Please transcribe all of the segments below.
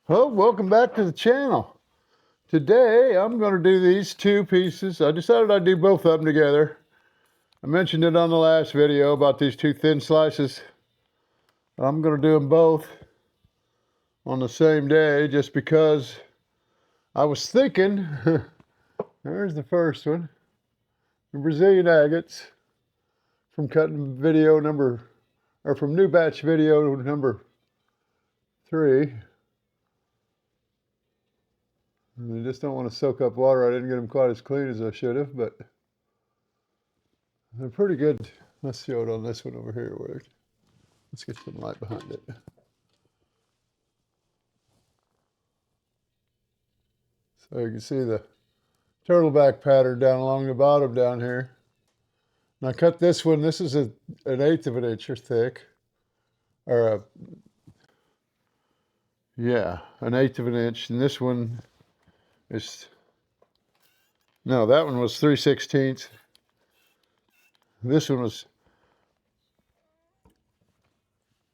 Well, welcome back to the channel. Today I'm going to do these two pieces. I decided I'd do both of them together. I mentioned it on the last video about these two thin slices. I'm going to do them both on the same day just because I was thinking, there's the first one, the Brazilian agates from cutting video number, or from new batch video number 3. And they just don't want to soak up water. I didn't get them quite as clean as I should have, but they're pretty good. Let's show it on this one over here. Let's get some light behind it. So you can see the turtleback pattern down along the bottom down here. And I cut this one. This is an 1/8 of an inch thick. Or an 1/8 of an inch. And this one is, no, that one was 3/16. This one was,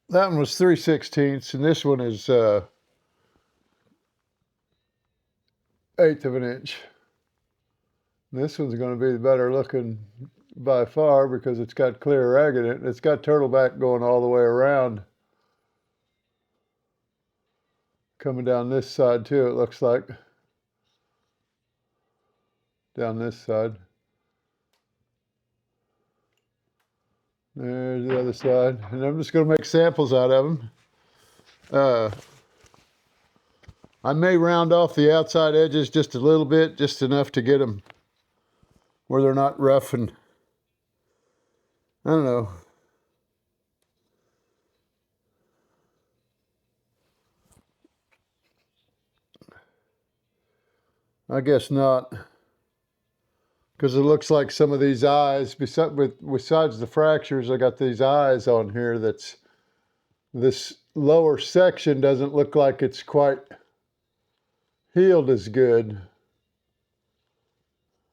that one was 3/16, and this one is 1/8 of an inch. This one's going to be the better looking by far because it's got clear agate in it. It's got turtleback going all the way around. Coming down this side too, it looks like. Down this side. There's the other side. And I'm just going to make samples out of them. I may round off the outside edges just a little bit, just enough to get them where they're not rough and, I don't know. I guess not. Because it looks like some of these eyes, besides the fractures, I got these eyes on here that's, this lower section doesn't look like it's quite healed as good.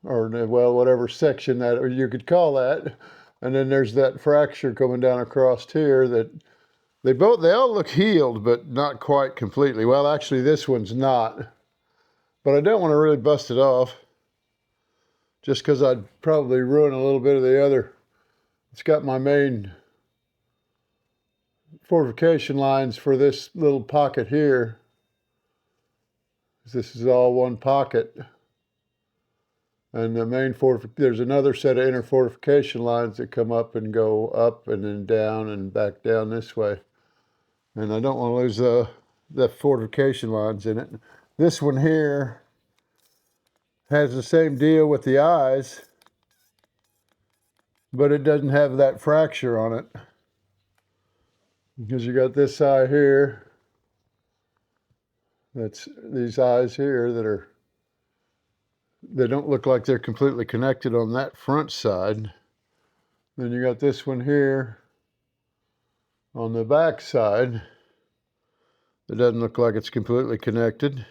Or, well, whatever section that you could call that. And then there's that fracture coming down across here that they all look healed, but not quite completely. Well, actually, this one's not. But I don't want to really bust it off, just because I'd probably ruin a little bit of the other. It's got my main fortification lines for this little pocket here. This is all one pocket. And the main there's another set of inner fortification lines that come up and go up and then down and back down this way. And I don't want to lose the fortification lines in it. This one here has the same deal with the eyes, but it doesn't have that fracture on it. Because you got this eye here, that's these eyes here they don't look like they're completely connected on that front side. Then you got this one here on the back side. It doesn't look like it's completely connected.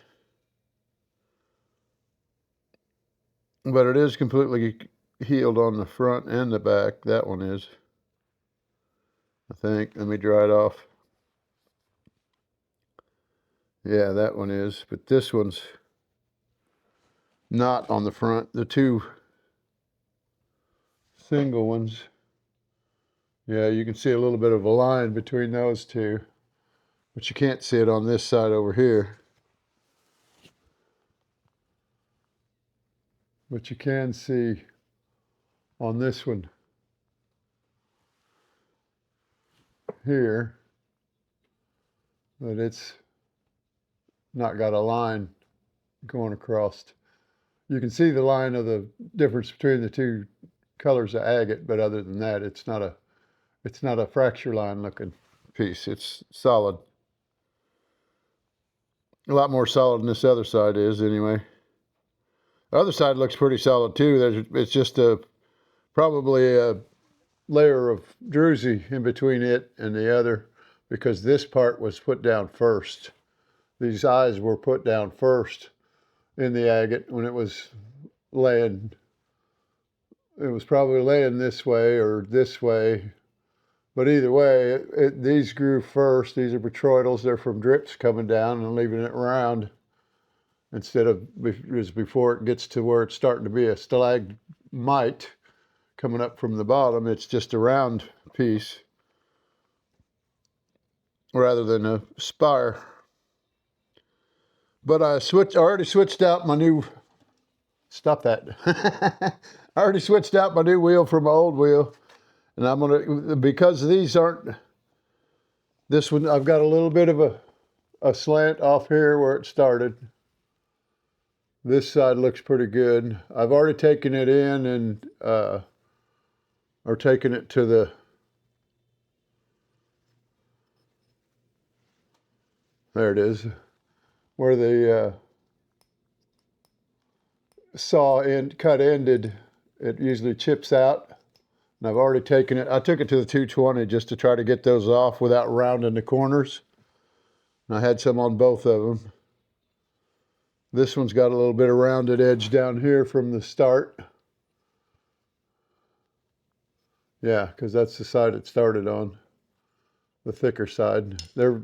But it is completely healed on the front and the back. That one is, I think. Let me dry it off. Yeah, that one is. But this one's not on the front. The two single ones, yeah, you can see a little bit of a line between those two, but you can't see it on this side over here. But you can see on this one here that it's not got a line going across. You can see the line of the difference between the two colors of agate, but other than that, it's not a fracture line looking piece. It's solid. A lot more solid than this other side is anyway. The other side looks pretty solid too. It's just probably a layer of druzy in between it and the other, because this part was put down first. These eyes were put down first in the agate when it was laying. It was probably laying this way or this way But either way, these grew first. These are botryoidals. They're from drips coming down and leaving it round instead of before it gets to where it's starting to be a stalagmite coming up from the bottom. It's just a round piece rather than a spire. But I already switched out my new, stop that. I already switched out my new wheel from my old wheel. And I'm gonna, because these aren't, this one, I've got a little bit of a slant off here where it started. This side looks pretty good. I've already taken it in and, or taken it to the, there it is, where the saw cut ended. It usually chips out. And I've already taken it, I took it to the 220 just to try to get those off without rounding the corners. And I had some on both of them. This one's got a little bit of rounded edge down here from the start. Yeah, because that's the side it started on, the thicker side. They're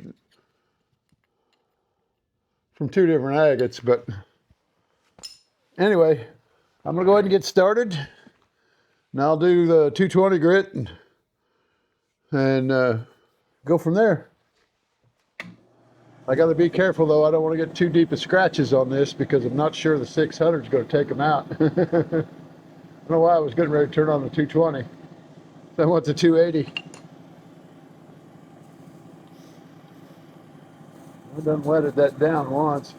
from two different agates, but anyway, I'm gonna go ahead and get started. And I'll do the 220 grit and go from there. I got to be careful though. I don't want to get too deep of scratches on this because I'm not sure the 600 is going to take them out. I don't know why I was getting ready to turn on the 220. I want the 280. I done wetted that down once,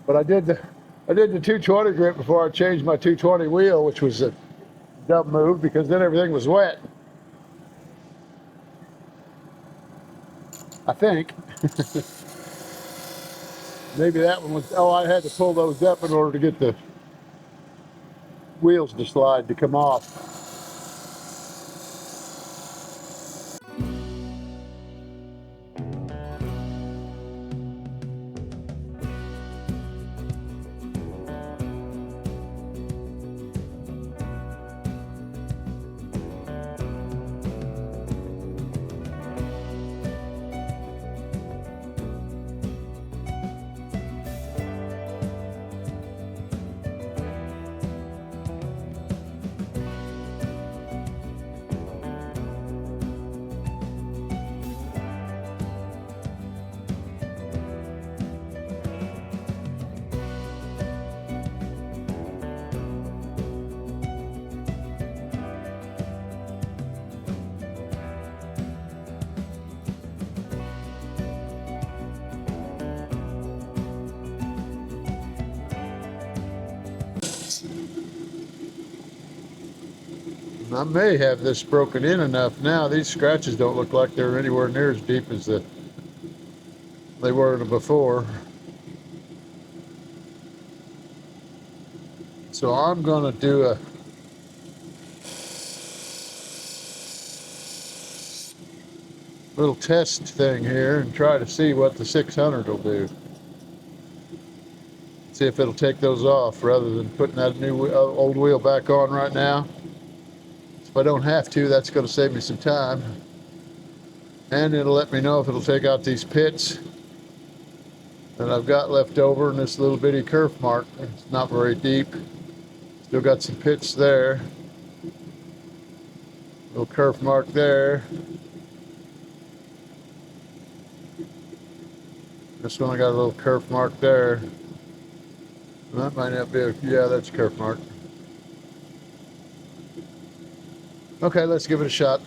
but I did the 220 grit before I changed my 220 wheel, which was a dumb move because then everything was wet. I think. Maybe that one was, oh, I had to pull those up in order to get the wheels to slide to come off. I may have this broken in enough now. These scratches don't look like they're anywhere near as deep as they were before. So I'm going to do a little test thing here and try to see what the 600 will do. See if it'll take those off rather than putting that new old wheel back on right now. If I don't have to, that's going to save me some time. And it'll let me know if it'll take out these pits that I've got left over in this little bitty kerf mark. It's not very deep. Still got some pits there. Little kerf mark there. This one I got a little kerf mark there. That might not be yeah, that's a kerf mark. Okay, let's give it a shot.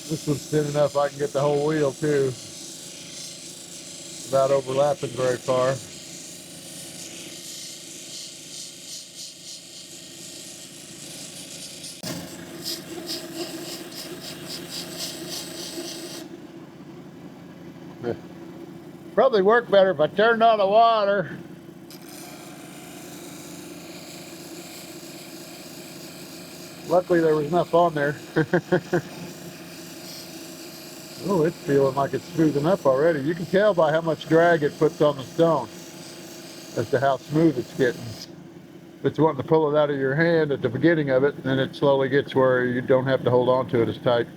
This one's thin enough I can get the whole wheel too, without overlapping very far. Probably work better if I turned on the water. Luckily there was enough on there. Oh, it's feeling like it's smoothing up already. You can tell by how much drag it puts on the stone as to how smooth it's getting. If it's wanting to pull it out of your hand at the beginning of it, then it slowly gets where you don't have to hold on to it as tight.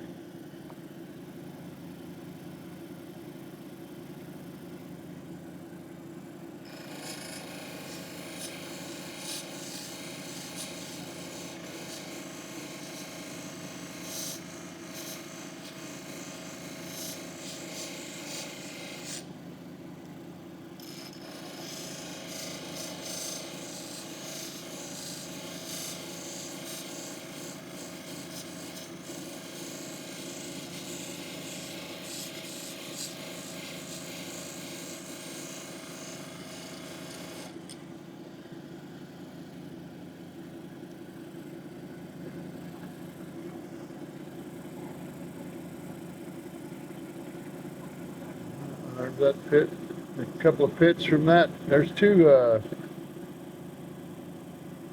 There's that pit, a couple of pits from that. There's two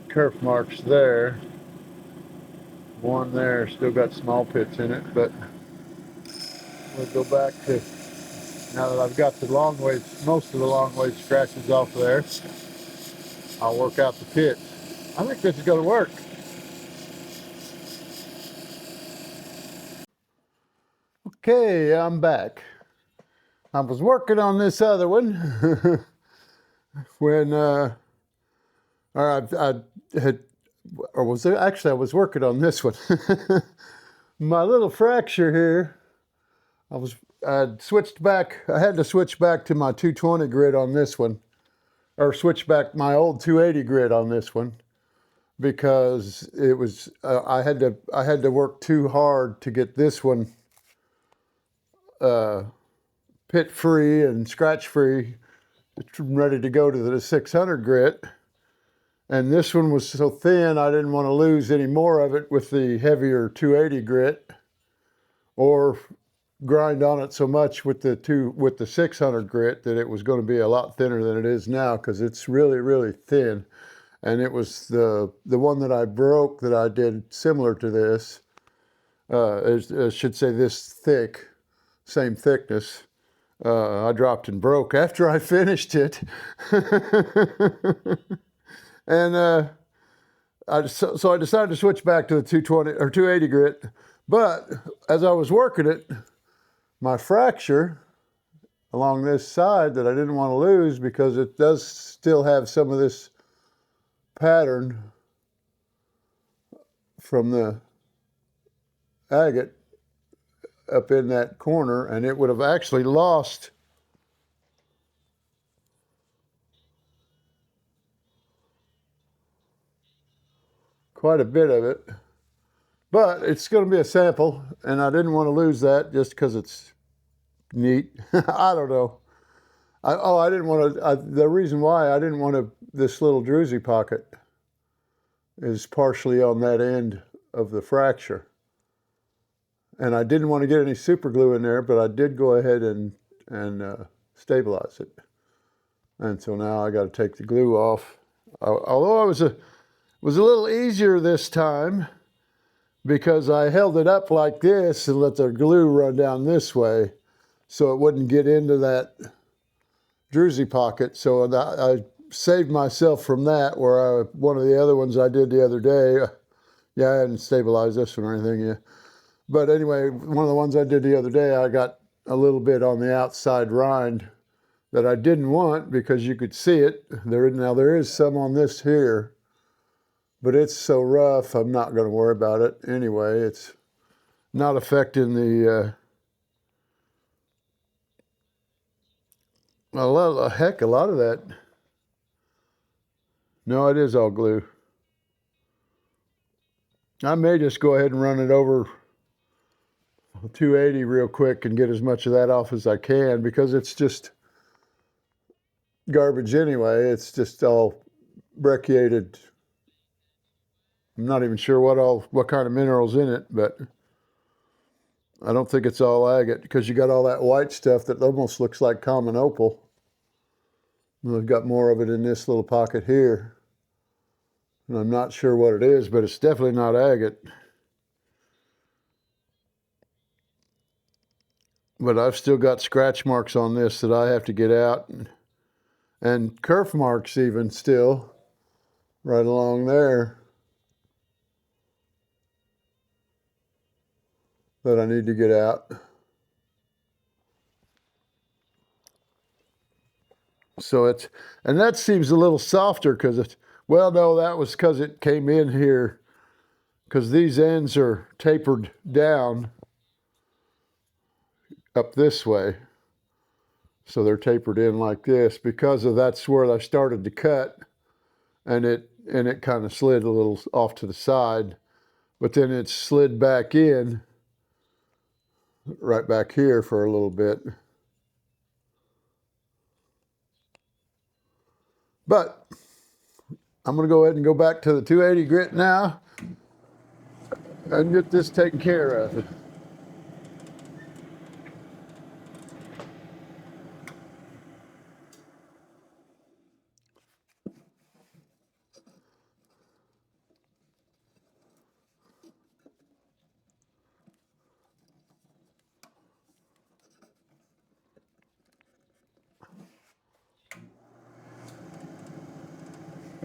kerf marks there. One there, still got small pits in it, but we'll go back to, now that I've got the long way, most of the long way scratches off there, I'll work out the pits. I think this is going to work. Okay, I'm back. I was working on this other one when, or I had, or was there, actually I was working on this one. My little fracture here, I'd switched back, I had to switch back to my 220 grit on this one, or switch back my old 280 grit on this one, because it was, I had to work too hard to get this one pit free and scratch free, ready to go to the 600 grit. And this one was so thin, I didn't want to lose any more of it with the heavier 280 grit, or grind on it so much with the 600 grit that it was going to be a lot thinner than it is now, because it's really, really thin. And it was the one that I broke that I did similar to this, I should say this thick, same thickness. I dropped and broke after I finished it. And so I decided to switch back to the 220 or 280 grit. But as I was working it, my fracture along this side that I didn't want to lose, because it does still have some of this pattern from the agate up in that corner, and it would have actually lost quite a bit of it. But it's going to be a sample, and I didn't want to lose that just because it's neat. I don't know. I didn't want to, the reason why I didn't want this little druzy pocket is partially on that end of the fracture. And I didn't want to get any super glue in there, but I did go ahead and stabilize it. And so now I got to take the glue off. Although it was a little easier this time, because I held it up like this and let the glue run down this way so it wouldn't get into that druzy pocket. So I saved myself from that, where one of the other ones I did the other day, yeah, I hadn't stabilized this one or anything yet. But anyway, one of the ones I did the other day, I got a little bit on the outside rind that I didn't want, because you could see it. Now there is some on this here, but it's so rough, I'm not going to worry about it. Anyway, it's not affecting the, a lot of that. No, it is all glue. I may just go ahead and run it over 280 real quick and get as much of that off as I can, because it's just garbage anyway. It's just all brecciated. I'm not even sure what kind of minerals in it, but I don't think it's all agate, because you got all that white stuff that almost looks like common opal. We've got more of it in this little pocket here. And I'm not sure what it is, but it's definitely not agate. But I've still got scratch marks on this that I have to get out, and kerf marks even still right along there that I need to get out. So it's, and that seems a little softer because it's, well, no, that was because it came in here, because these ends are tapered down up this way. So they're tapered in like this because of that's where I started to cut, and it kind of slid a little off to the side, but then it slid back in right back here for a little bit. But I'm going to go ahead and go back to the 280 grit now and get this taken care of.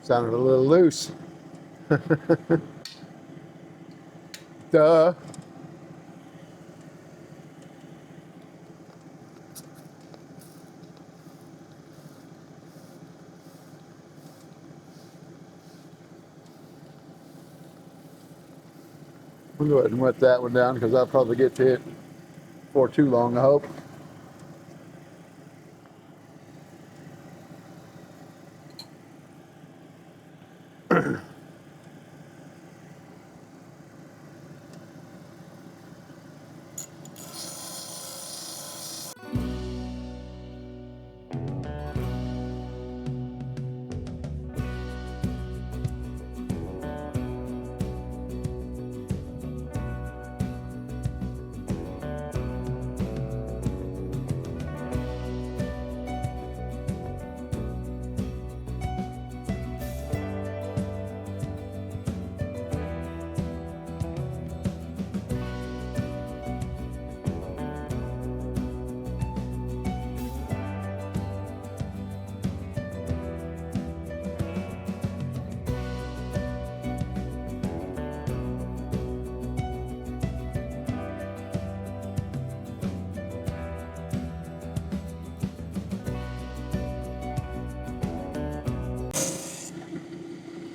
Sounded a little loose. Duh. We'll go ahead and wet that one down because I'll probably get to it before too long, I hope.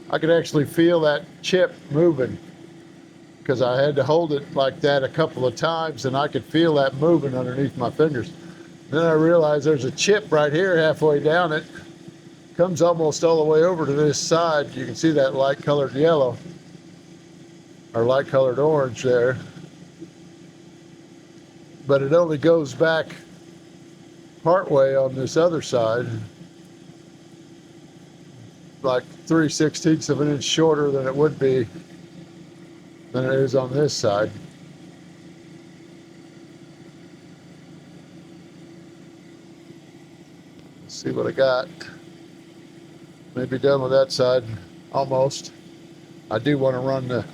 I could actually feel that chip moving because I had to hold it like that a couple of times, and I could feel that moving underneath my fingers. Then I realized there's a chip right here halfway down it. Comes almost all the way over to this side. You can see that light colored yellow or light colored orange there. But it only goes back part way on this other side, like 3/16 of an inch shorter than it would be than it is on this side. Let's see what I got. Maybe done with that side, almost. I do want to run the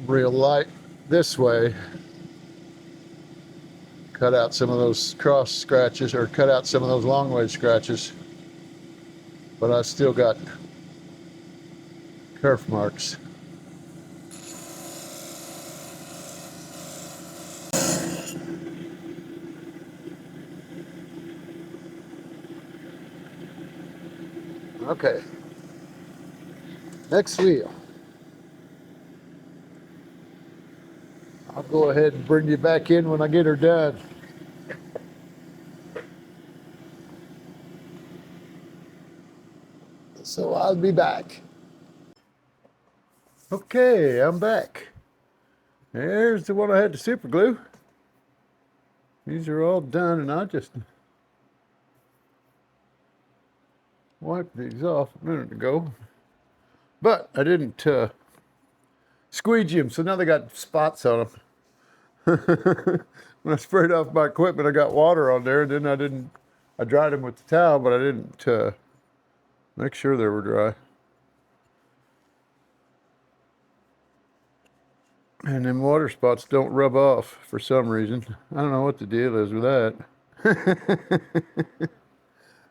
real light this way. Cut out some of those cross scratches, or cut out some of those long way scratches. But I still got kerf marks. Okay, next wheel. I'll go ahead and bring you back in when I get her done. So I'll be back. Okay, I'm back. There's the one I had to super glue. These are all done, and I just wiped these off a minute ago. But I didn't squeegee them, so now they got spots on them. When I sprayed off my equipment, I got water on there, and then I dried them with the towel, but I didn't make sure they were dry. And them water spots don't rub off for some reason. I don't know what the deal is with that.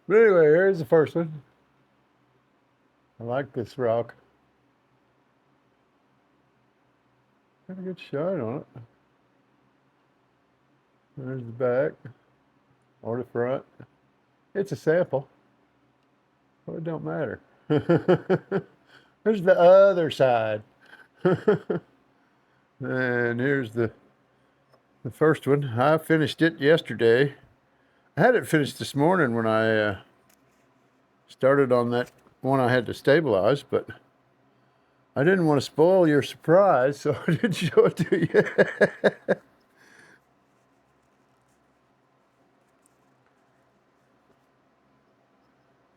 But anyway, here's the first one. I like this rock. Got a good shine on it. There's the back or the front. It's a sample, so it don't matter. There's the other side. And here's the first one. I finished it yesterday. I had it finished this morning when I started on that one I had to stabilize, but I didn't want to spoil your surprise, so I didn't show it to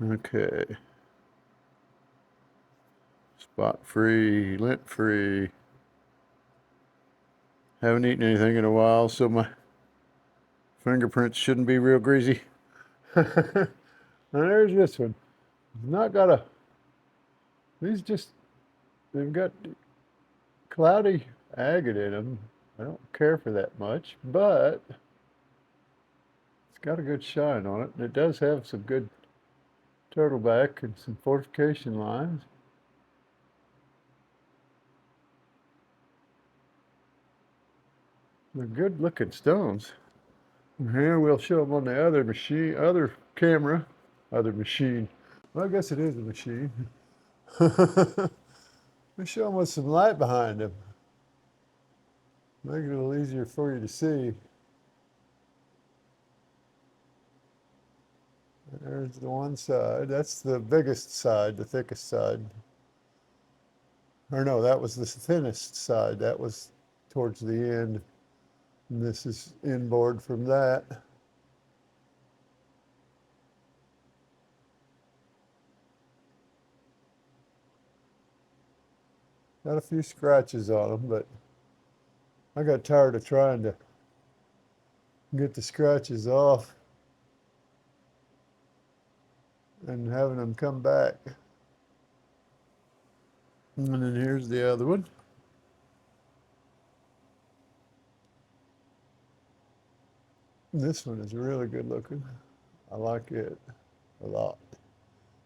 you. Okay. Spot free, lint free. Haven't eaten anything in a while, so my fingerprints shouldn't be real greasy. And there's this one. It's not got a, they've got cloudy agate in them. I don't care for that much, but it's got a good shine on it. And it does have some good turtleback and some fortification lines. They're good looking stones. And here we'll show them on the other machine, other camera, other machine. Well, I guess it is a machine. We show them with some light behind them. Make it a little easier for you to see. There's the one side. That's the biggest side, the thickest side. Or no, that was the thinnest side. That was towards the end. And this is inboard from that. Got a few scratches on them, but I got tired of trying to get the scratches off and having them come back. And then here's the other one. This one is really good looking. I like it a lot.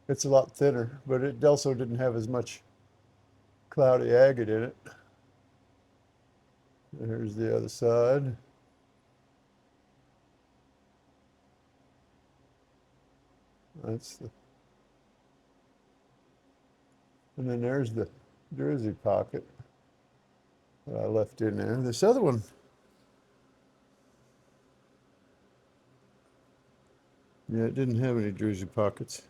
It's a lot thinner, but it also didn't have as much cloudy agate in it. And here's the other side. That's the, and then there's the druzy pocket that I left in there. This other one, yeah, it didn't have any druzy pockets.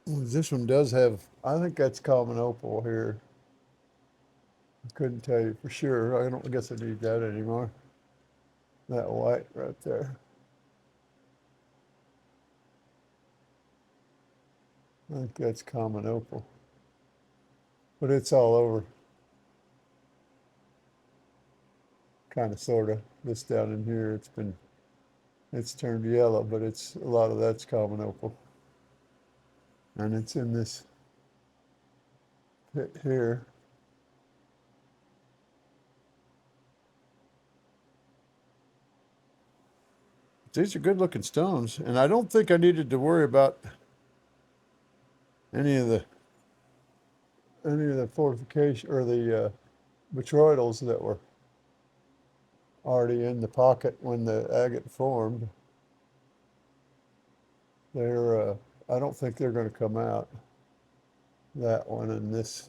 This one does have, I think that's common opal here. I couldn't tell you for sure. I guess I need that anymore. That white right there. I think that's common opal. But it's all over. Kind of, sort of. This down in here, it's turned yellow, but a lot of that's common opal. And it's in this pit here. These are good looking stones, and I don't think I needed to worry about any of the fortification or the botryoidals that were already in the pocket when the agate formed. I don't think they're going to come out. That one and these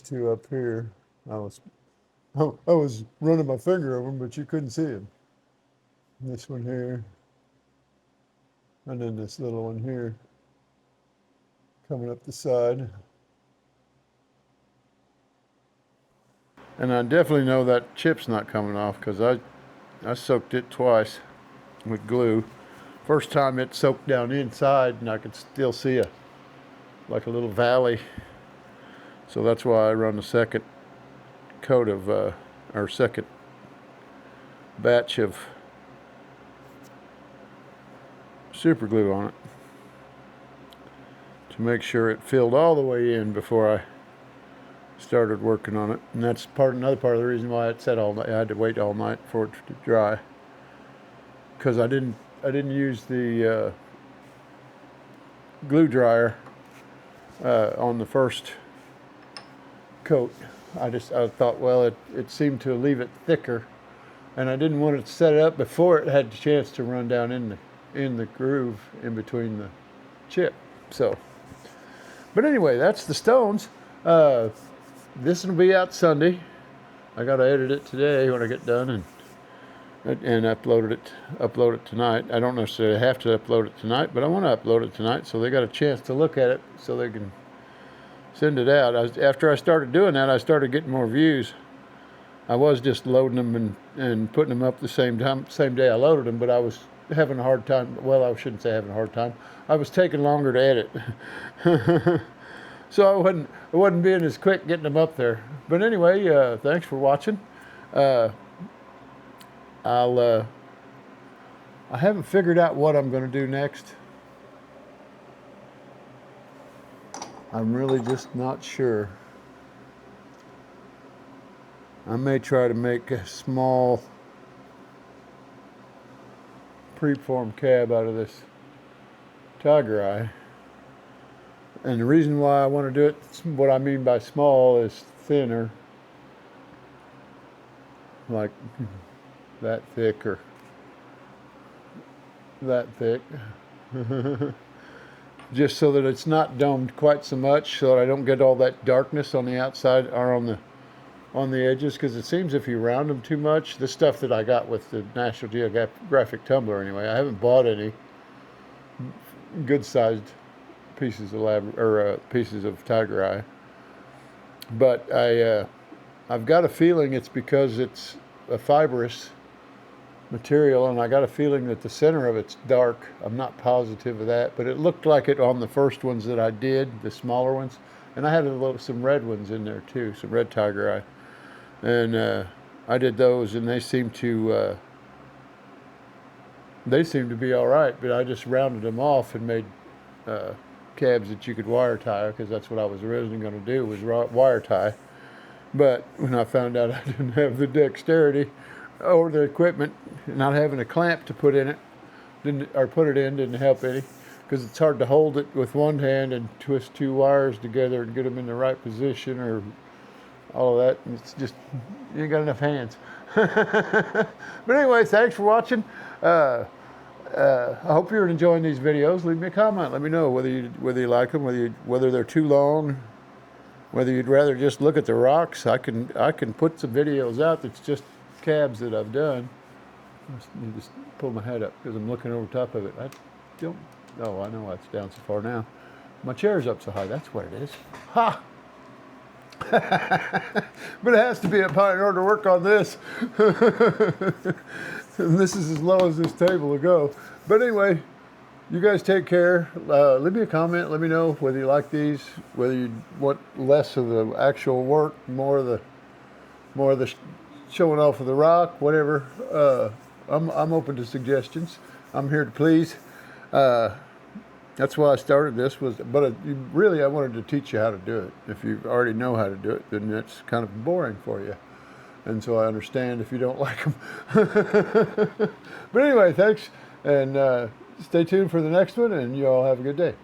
two up here. I was running my finger over them, but you couldn't see them. This one here, and then this little one here, coming up the side. And I definitely know that chip's not coming off because I soaked it twice with glue. First time it soaked down inside, and I could still see like a little valley. So that's why I run the second coat of, or second batch of super glue on it. to make sure it filled all the way in before I started working on it. And that's another part of the reason why it sat all night. I had to wait all night for it to dry, because I didn't use the glue dryer on the first coat. I thought, well, it seemed to leave it thicker, and I didn't want it to set it up before it had a chance to run down in the groove in between the chip. So, but anyway, that's the stones. This will be out Sunday. I got to edit it today when I get done and upload it tonight. I don't necessarily have to upload it tonight, but I want to upload it tonight so they got a chance to look at it so they can send it out. After I started doing that, I started getting more views. I was just loading them and putting them up the same day I loaded them, but I was having a hard time. Well, I shouldn't say having a hard time. I was taking longer to edit. So I wasn't being as quick getting them up there. But anyway, thanks for watching. I haven't figured out what I'm going to do next. I'm really just not sure. I may try to make a small preformed cab out of this tiger eye. And the reason why I want to do it, what I mean by small, is thinner. Like that thick or that thick. Just so that it's not domed quite so much, so that I don't get all that darkness on the outside or on the edges, because it seems if you round them too much, the stuff that I got with the National Geographic tumbler anyway, I haven't bought any good sized pieces of pieces of tiger eye, but I've got a feeling it's because it's a fibrous material, and I got a feeling that the center of it's dark. I'm not positive of that, but it looked like it on the first ones that I did, the smaller ones, and I had some red ones in there too, some red tiger eye, and I did those, and they seem to be all right, but I just rounded them off and made cabs that you could wire tie, because that's what I was originally going to do, was wire tie. But when I found out I didn't have the dexterity or the equipment, not having a clamp to put in it, didn't help any, because it's hard to hold it with one hand and twist two wires together and get them in the right position, or all of that. And it's just, you ain't got enough hands. But anyway, thanks for watching. I hope you're enjoying these videos. Leave me a comment. Let me know whether you like them, whether they're too long, whether you'd rather just look at the rocks. I can put some videos out that's just cabs that I've done. I need to pull my head up because I'm looking over top of it. I know it's down so far now. My chair's up so high. That's what it is. Ha! But it has to be up high in order to work on this. And this is as low as this table will go. But anyway, you guys take care. Leave me a comment. Let me know whether you like these, whether you want less of the actual work, more of the showing off of the rock, whatever. I'm open to suggestions. I'm here to please. That's why I started this, but really I wanted to teach you how to do it. If you already know how to do it, then it's kind of boring for you. And so I understand if you don't like them. But anyway, thanks, and stay tuned for the next one, and you all have a good day.